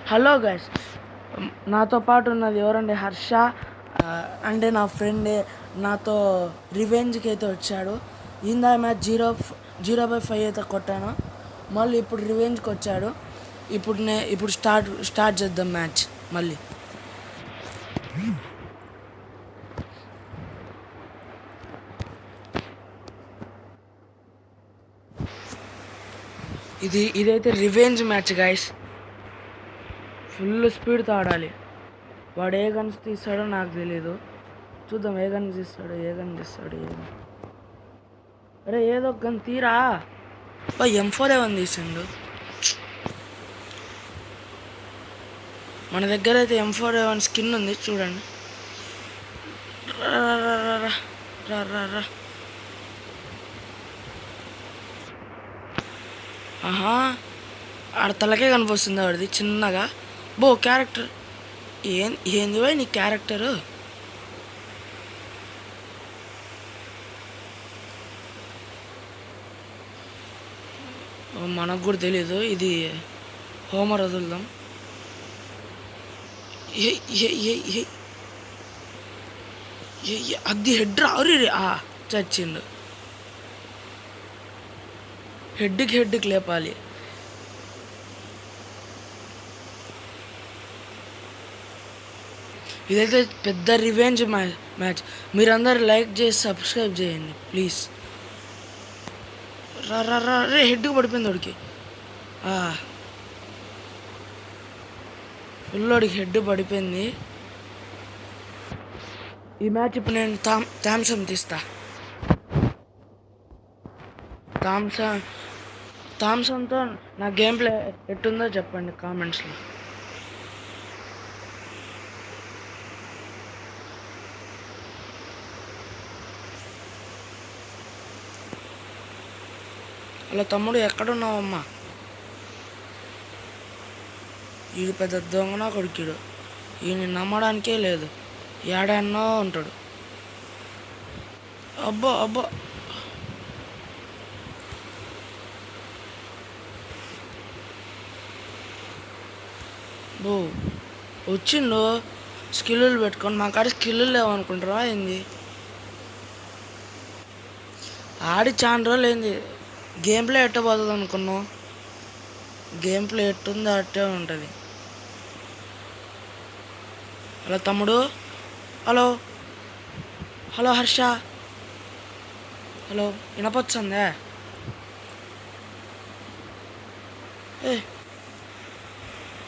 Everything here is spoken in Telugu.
హలో గైస్, నాతో పాటు ఉన్నది ఎవరండి? హర్ష అంటే నా ఫ్రెండే. నాతో రివెంజ్కి అయితే వచ్చాడు. ఇందా మ్యాచ్ 0-5 అయితే కొట్టాను. మళ్ళీ ఇప్పుడు రివెంజ్కి వచ్చాడు. ఇప్పుడు స్టార్ట్ చేద్దాం మ్యాచ్ మళ్ళీ. ఇదైతే రివెంజ్ మ్యాచ్ గైస్. ఫుల్ స్పీడ్తో ఆడాలి. వాడు ఏ గన్స్ తీస్తాడో నాకు తెలీదు. చూద్దాం ఏ గన్ తీస్తాడు. అరే ఏదో గన్ తీరా. M4A1 తీసిండు. మన దగ్గర అయితే M4A1 స్కిన్ ఉంది చూడండి. రా ఆహా, ఆడ తలకే కనిపిస్తుంది వాడిది చిన్నగా. క్యారెక్టర్ ఏంది నీ క్యారెక్టరు? మనకు కూడా తెలీదు. ఇది హోమర్ వదులుదాం. అది హెడ్ రారి చచ్చిండు. హెడ్కి లేపాలి. ఇదైతే పెద్ద రివెంజ్ మ్యాచ్. మీరందరూ లైక్ చేసి సబ్స్క్రైబ్ చేయండి ప్లీజ్. రే హెడ్కి పడిపోయింది వాడికి. ఫుల్ వాడికి హెడ్ పడిపోయింది. ఈ మ్యాచ్ ఇప్పుడు నేను థామ్సన్ తీస్తా. థామ్సన్తో నా గేమ్ ప్లే ఎట్టుందో చెప్పండి కామెంట్స్లో. అలా తమ్ముడు ఎక్కడున్నావమ్మా? వీడు పెద్ద దొంగనా కొడుకుడు. ఈయన నమ్మడానికే లేదు. ఏడాన్నో ఉంటాడు. అబ్బో వచ్చిండు స్కిల్లులు పెట్టుకొని. మా కాడ స్కిల్లు లేవనుకుంటారా ఏంది? ఆడి చాలా రోజులు ఏంది. గేమ్ ప్లే ఎట్టబోతుంది అనుకున్నావు? గేమ్ ప్లే ఎట్టుందో అట్టే ఉంటుంది. హలో తమ్ముడు. హలో హర్ష. హలో వినపొచ్చిందే?